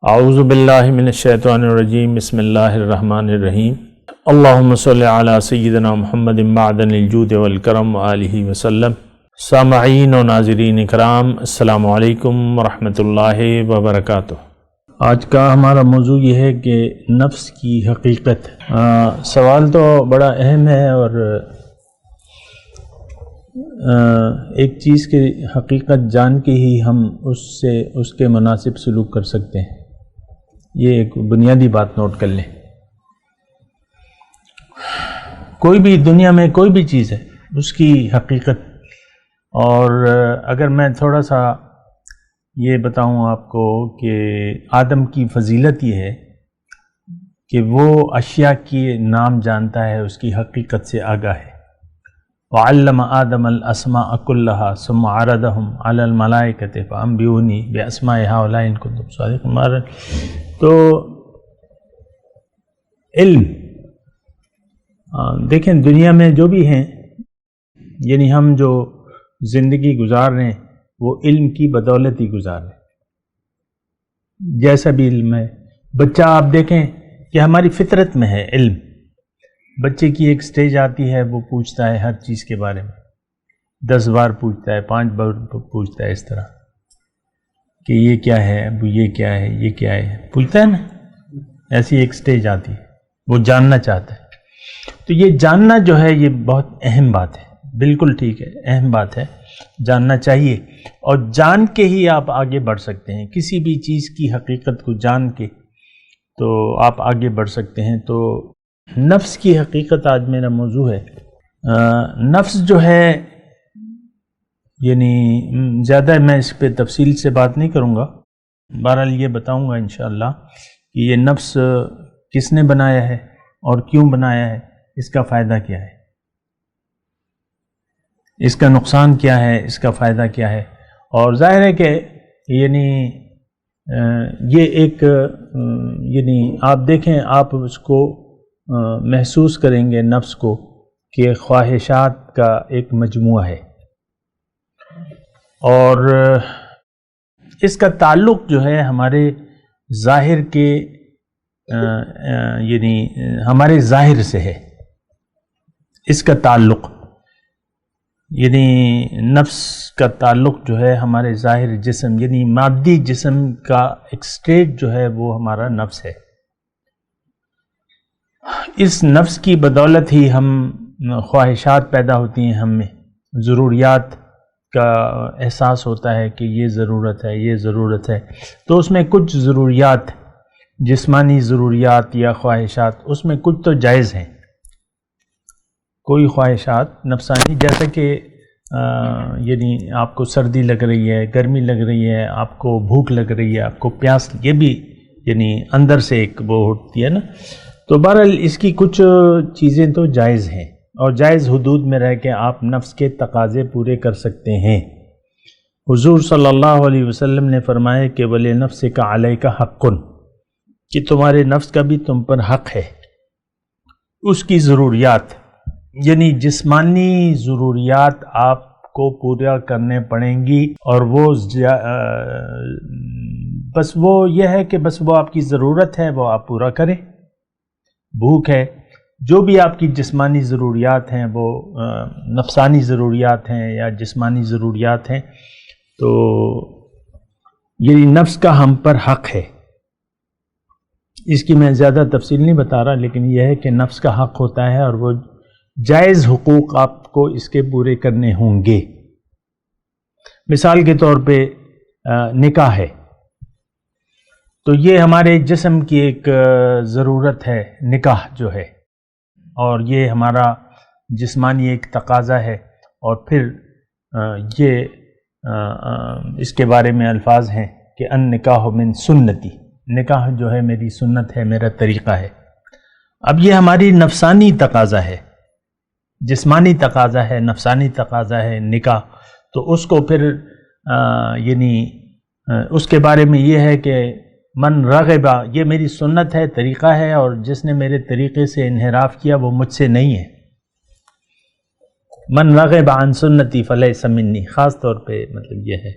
اعوذ باللہ من الشیطان الرجیم بسم اللہ الرحمن الرحیم اللہم صلی علی سیدنا محمد معدن الجود والکرم وآلہ وسلم۔ سامعین و ناظرین اکرام، السلام علیکم ورحمۃ اللہ وبرکاتہ۔ آج کا ہمارا موضوع یہ ہے کہ نفس کی حقیقت۔ سوال تو بڑا اہم ہے اور ایک چیز کی حقیقت جان کے ہی ہم اس کے مناسب سلوک کر سکتے ہیں۔ یہ ایک بنیادی بات نوٹ کر لیں۔ کوئی بھی دنیا میں کوئی بھی چیز ہے اس کی حقیقت، اور اگر میں تھوڑا سا یہ بتاؤں آپ کو کہ آدم کی فضیلت یہ ہے کہ وہ اشیاء کی نام جانتا ہے، اس کی حقیقت سے آگاہ ہے۔ وَعَلَّمَ آدَمَ الْأَسْمَاءَ كُلَّهَا ثُمَّ عَرَضَهُمْ عَلَى الْمَلَائِكَةِ فَأَنبِئُونِي بِأَسْمَاءِ هَؤُلَاءِ إِن كُنتُمْ صَادِقِينَ۔ تو علم، دیکھیں دنیا میں جو بھی ہیں، یعنی ہم جو زندگی گزار رہے ہیں وہ علم کی بدولت ہی گزار رہے ہیں۔ جیسا بھی علم ہے، بچہ آپ دیکھیں کہ ہماری فطرت میں ہے علم۔ بچے کی ایک سٹیج آتی ہے، وہ پوچھتا ہے ہر چیز کے بارے میں، 10 بار پوچھتا ہے، 5 بار پوچھتا ہے، اس طرح کہ یہ کیا ہے، ابو یہ کیا ہے، یہ کیا ہے، پوچھتا ہے نا۔ ایسی ایک سٹیج آتی ہے، وہ جاننا چاہتا ہے۔ تو یہ جاننا جو ہے یہ بہت اہم بات ہے، بالکل ٹھیک ہے، اہم بات ہے، جاننا چاہیے، اور جان کے ہی آپ آگے بڑھ سکتے ہیں۔ کسی بھی چیز کی حقیقت کو جان کے تو آپ آگے بڑھ سکتے ہیں۔ تو نفس کی حقیقت آج میرا موضوع ہے۔ نفس جو ہے، یعنی زیادہ میں اس پہ تفصیل سے بات نہیں کروں گا، بہرحال یہ بتاؤں گا انشاءاللہ کہ یہ نفس کس نے بنایا ہے اور کیوں بنایا ہے، اس کا فائدہ کیا ہے، اس کا نقصان کیا ہے، اس کا فائدہ کیا ہے۔ اور ظاہر ہے کہ یعنی یہ ایک یعنی آپ دیکھیں، آپ اس کو محسوس کریں گے نفس کو کہ خواہشات کا ایک مجموعہ ہے، اور اس کا تعلق جو ہے ہمارے ظاہر کے یعنی ہمارے ظاہر سے ہے۔ اس کا تعلق یعنی نفس کا تعلق جو ہے ہمارے ظاہر جسم، یعنی مادی جسم کا ایک سٹیج جو ہے وہ ہمارا نفس ہے۔ اس نفس کی بدولت ہی ہم خواہشات پیدا ہوتی ہیں، ہم میں ضروریات کا احساس ہوتا ہے کہ یہ ضرورت ہے، یہ ضرورت ہے۔ تو اس میں کچھ ضروریات، جسمانی ضروریات یا خواہشات، اس میں کچھ تو جائز ہیں۔ کوئی خواہشات نفسانی، جیسا کہ یعنی آپ کو سردی لگ رہی ہے، گرمی لگ رہی ہے، آپ کو بھوک لگ رہی ہے، آپ کو پیاس، یہ بھی یعنی اندر سے ایک وہ ہوتی ہے نا۔ تو بہرحال اس کی کچھ چیزیں تو جائز ہیں، اور جائز حدود میں رہ کے آپ نفس کے تقاضے پورے کر سکتے ہیں۔ حضور صلی اللہ علیہ وسلم نے فرمایا کہ وَلِنَفْسِكَ عَلَيْكَ حَقٌّ، کہ تمہارے نفس کا بھی تم پر حق ہے۔ اس کی ضروریات یعنی جسمانی ضروریات آپ کو پورا کرنے پڑیں گی، اور وہ بس وہ یہ ہے کہ بس وہ آپ کی ضرورت ہے، وہ آپ پورا کریں۔ بھوک ہے، جو بھی آپ کی جسمانی ضروریات ہیں، وہ نفسانی ضروریات ہیں یا جسمانی ضروریات ہیں، تو یہ نفس کا ہم پر حق ہے۔ اس کی میں زیادہ تفصیل نہیں بتا رہا، لیکن یہ ہے کہ نفس کا حق ہوتا ہے، اور وہ جائز حقوق آپ کو اس کے پورے کرنے ہوں گے۔ مثال کے طور پہ نکاح ہے، تو یہ ہمارے جسم کی ایک ضرورت ہے، نکاح جو ہے، اور یہ ہمارا جسمانی ایک تقاضا ہے۔ اور پھر یہ اس کے بارے میں الفاظ ہیں کہ النکاح من سنتی، نکاح جو ہے میری سنت ہے، میرا طریقہ ہے۔ اب یہ ہماری نفسانی تقاضا ہے، جسمانی تقاضا ہے، نفسانی تقاضا ہے نکاح۔ تو اس کو پھر یعنی اس کے بارے میں یہ ہے کہ من رغبہ، یہ میری سنت ہے، طریقہ ہے، اور جس نے میرے طریقے سے انحراف کیا وہ مجھ سے نہیں ہے۔ من رغب عن سنتی فلیس منی، خاص طور پہ مطلب یہ ہے۔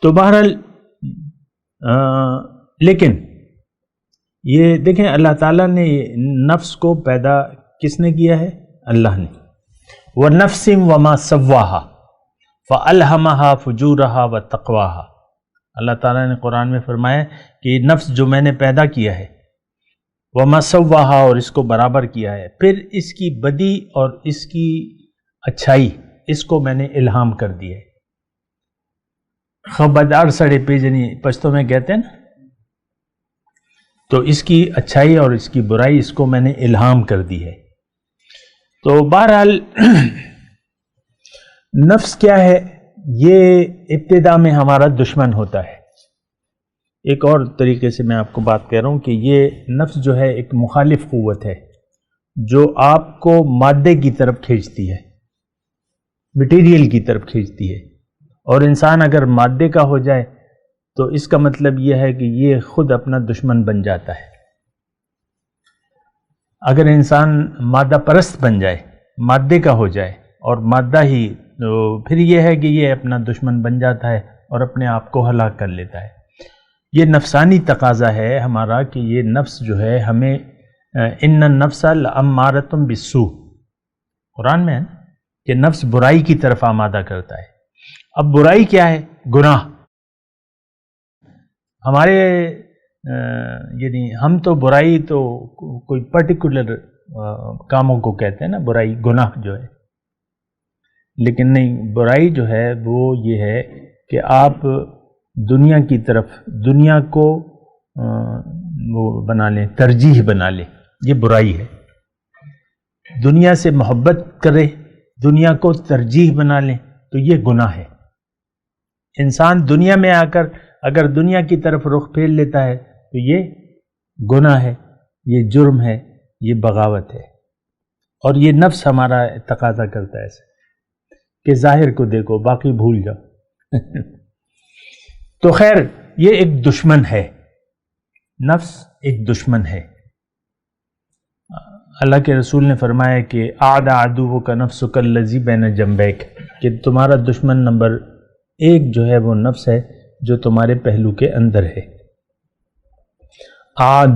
تو بہرحال لیکن یہ دیکھیں اللہ تعالیٰ نے نفس کو پیدا کس نے کیا ہے؟ اللہ نے. وَنَفْسٍ وَمَا سَوَّاهَا فَأَلْهَمَهَا فُجُورَهَا وَتَقْوَاهَا. اللہ تعالیٰ نے قرآن میں فرمایا کہ نفس جو میں نے پیدا کیا ہے، وَمَا سَوَّاهَا، اور اس کو برابر کیا ہے، پھر اس کی بدی اور اس کی اچھائی اس کو میں نے الہام کر دی ہے. خبردار سڑے پیجنی پشتوں میں کہتے ہیں نا، تو اس کی اچھائی اور اس کی برائی اس کو میں نے الہام کر دی ہے. تو بہرحال نفس کیا ہے؟ یہ ابتدا میں ہمارا دشمن ہوتا ہے. ایک اور طریقے سے میں آپ کو بات کہہ رہا ہوں کہ یہ نفس جو ہے ایک مخالف قوت ہے جو آپ کو مادے کی طرف کھینچتی ہے، مٹیریل کی طرف کھینچتی ہے. اور انسان اگر مادے کا ہو جائے تو اس کا مطلب یہ ہے کہ یہ خود اپنا دشمن بن جاتا ہے. اگر انسان مادہ پرست بن جائے، مادے کا ہو جائے اور مادہ ہی، تو پھر یہ ہے کہ یہ اپنا دشمن بن جاتا ہے اور اپنے آپ کو ہلاک کر لیتا ہے. یہ نفسانی تقاضا ہے ہمارا کہ یہ نفس جو ہے ہمیں ان النفس لامارۃ بالسوء، قرآن میں ہے نا کہ نفس برائی کی طرف آمادہ کرتا ہے. اب برائی کیا ہے؟ گناہ. ہمارے یعنی ہم تو برائی تو کوئی پرٹیکولر کاموں کو کہتے ہیں نا برائی، گناہ جو ہے، لیکن نہیں، برائی جو ہے وہ یہ ہے کہ آپ دنیا کی طرف، دنیا کو وہ بنا لیں، ترجیح بنا لیں، یہ برائی ہے. دنیا سے محبت کرے، دنیا کو ترجیح بنا لیں تو یہ گناہ ہے. انسان دنیا میں آ کر اگر دنیا کی طرف رخ پھیر لیتا ہے تو یہ گناہ ہے، یہ جرم ہے، یہ بغاوت ہے. اور یہ نفس ہمارا تقاضا کرتا ہے ایسے کہ ظاہر کو دیکھو باقی بھول جاؤ. تو خیر یہ ایک دشمن ہے، نفس ایک دشمن ہے. اللہ کے رسول نے فرمایا کہ اعد عدوک نفسک الذی بین جنبیک، کہ تمہارا دشمن نمبر ایک جو ہے وہ نفس ہے جو تمہارے پہلو کے اندر ہے.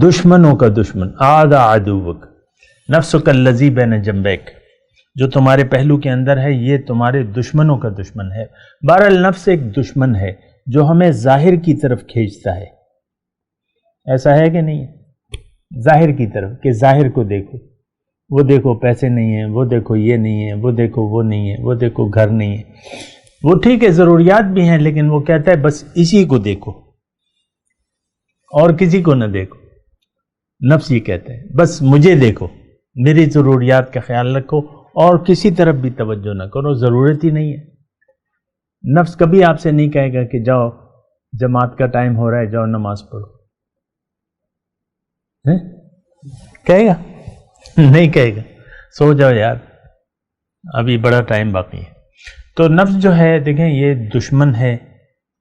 دشمنوں کا دشمن، اعد عدوک نفسک الذی بین جنبیک، جو تمہارے پہلو کے اندر ہے یہ تمہارے دشمنوں کا دشمن ہے. بہرحال نفس ایک دشمن ہے جو ہمیں ظاہر کی طرف کھینچتا ہے. ایسا ہے کہ نہیں؟ ظاہر کی طرف، کہ ظاہر کو دیکھو، وہ دیکھو پیسے نہیں ہیں، وہ دیکھو یہ نہیں ہے، وہ دیکھو وہ نہیں ہے، وہ دیکھو گھر نہیں ہے. وہ ٹھیک ہے ضروریات بھی ہیں لیکن وہ کہتا ہے بس اسی کو دیکھو اور کسی کو نہ دیکھو. نفس یہ کہتا ہے بس مجھے دیکھو، میری ضروریات کا خیال رکھو اور کسی طرف بھی توجہ نہ کرو، ضرورت ہی نہیں ہے. نفس کبھی آپ سے نہیں کہے گا کہ جاؤ جماعت کا ٹائم ہو رہا ہے، جاؤ نماز پڑھو. کہے گا؟ نہیں کہے گا، سو جاؤ یار ابھی بڑا ٹائم باقی ہے. تو نفس جو ہے دیکھیں یہ دشمن ہے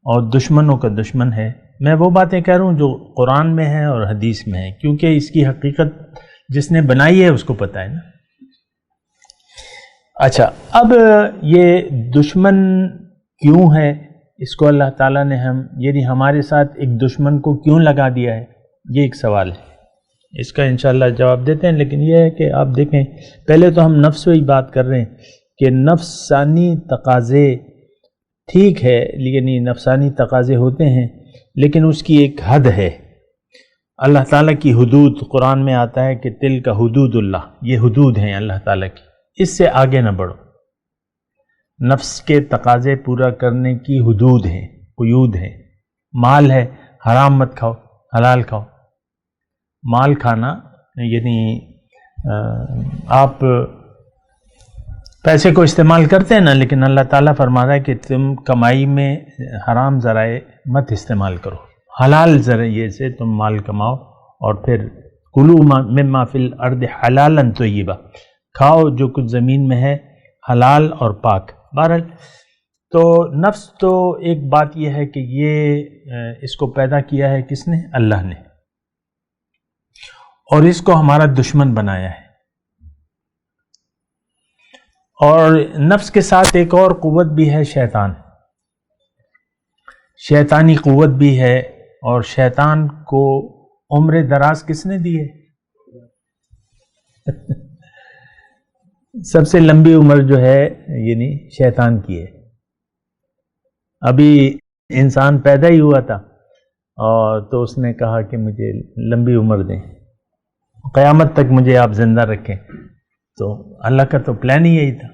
اور دشمنوں کا دشمن ہے. میں وہ باتیں کہہ رہا ہوں جو قرآن میں ہیں اور حدیث میں ہیں، کیونکہ اس کی حقیقت جس نے بنائی ہے اس کو پتہ ہے نا. اچھا، اب یہ دشمن کیوں ہے؟ اس کو اللہ تعالیٰ نے یعنی ہمارے ساتھ ایک دشمن کو کیوں لگا دیا ہے، یہ ایک سوال ہے. اس کا انشاءاللہ جواب دیتے ہیں، لیکن یہ ہے کہ آپ دیکھیں پہلے تو ہم نفس ہی بات کر رہے ہیں کہ نفسانی تقاضے ٹھیک ہے، یعنی نفسانی تقاضے ہوتے ہیں لیکن اس کی ایک حد ہے. اللہ تعالیٰ کی حدود، قرآن میں آتا ہے کہ تلک حدود اللہ، یہ حدود ہیں اللہ تعالیٰ کی، اس سے آگے نہ بڑھو. نفس کے تقاضے پورا کرنے کی حدود ہیں، قیود ہیں. مال ہے، حرام مت کھاؤ، حلال کھاؤ. مال کھانا یعنی آپ پیسے کو استعمال کرتے ہیں نا، لیکن اللہ تعالیٰ فرما رہا ہے کہ تم کمائی میں حرام ذرائع مت استعمال کرو، حلال ذریعے سے تم مال کماؤ. اور پھر کلوا مما فی الارض حلالا طیبا، کھاؤ جو کچھ زمین میں ہے حلال اور پاک. بہرحال تو نفس تو ایک بات یہ ہے کہ یہ اس کو پیدا کیا ہے کس نے؟ اللہ نے، اور اس کو ہمارا دشمن بنایا ہے. اور نفس کے ساتھ ایک اور قوت بھی ہے، شیطان، شیطانی قوت بھی ہے. اور شیطان کو عمر دراز کس نے دی ہے؟ سب سے لمبی عمر جو ہے یعنی شیطان کی ہے. ابھی انسان پیدا ہی ہوا تھا اور تو اس نے کہا کہ مجھے لمبی عمر دیں، قیامت تک مجھے آپ زندہ رکھیں. تو اللہ کا تو پلان ہی یہی تھا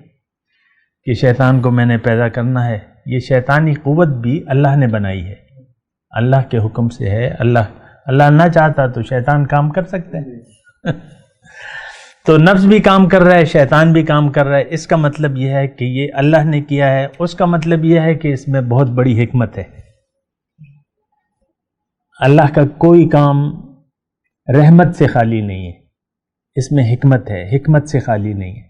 کہ شیطان کو میں نے پیدا کرنا ہے. یہ شیطانی قوت بھی اللہ نے بنائی ہے، اللہ کے حکم سے ہے. اللہ نہ چاہتا تو شیطان کام کر سکتے ہیں. تو نفس بھی کام کر رہا ہے، شیطان بھی کام کر رہا ہے. اس کا مطلب یہ ہے کہ یہ اللہ نے کیا ہے. اس کا مطلب یہ ہے کہ اس میں بہت بڑی حکمت ہے. اللہ کا کوئی کام رحمت سے خالی نہیں ہے، اس میں حکمت ہے، حکمت سے خالی نہیں ہے.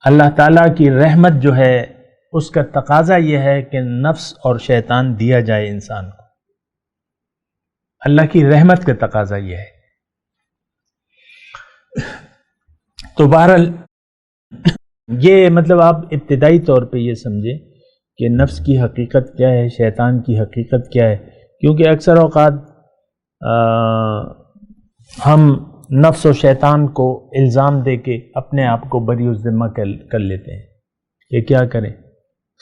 اللہ تعالیٰ کی رحمت جو ہے اس کا تقاضا یہ ہے کہ نفس اور شیطان دیا جائے انسان کو. اللہ کی رحمت کا تقاضا یہ ہے. تو بہرحال یہ مطلب آپ ابتدائی طور پہ یہ سمجھیں کہ نفس کی حقیقت کیا ہے، شیطان کی حقیقت کیا ہے. کیونکہ اکثر اوقات ہم نفس و شیطان کو الزام دے کے اپنے آپ کو بری الذمہ کر لیتے ہیں کہ کیا کریں،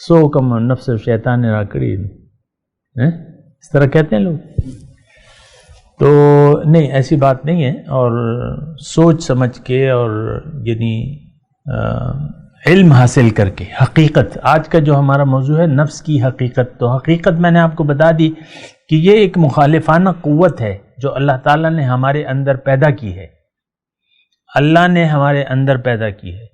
سو کم نفس و شیطان راکڑی، اس طرح کہتے ہیں لوگ. تو نہیں، ایسی بات نہیں ہے. اور سوچ سمجھ کے اور یعنی علم حاصل کر کے حقیقت، آج کا جو ہمارا موضوع ہے نفس کی حقیقت، تو حقیقت میں نے آپ کو بتا دی کہ یہ ایک مخالفانہ قوت ہے جو اللہ تعالیٰ نے ہمارے اندر پیدا کی ہے. اللہ نے ہمارے اندر پیدا کی ہے.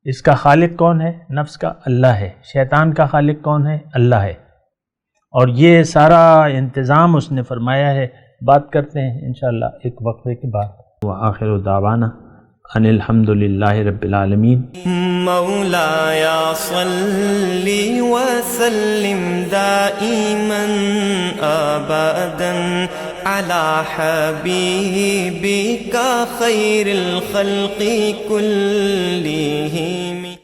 اس کا خالق کون ہے؟ نفس کا اللہ ہے. شیطان کا خالق کون ہے؟ اللہ ہے. اور یہ سارا انتظام اس نے فرمایا ہے. بات کرتے ہیں انشاءاللہ ایک وقفے کے بعد. وآخر دعوانا ان الحمد للہ رب العالمین. مولاي صل وسلم دائما ابدا على حبيبك خير الخلق كلهم.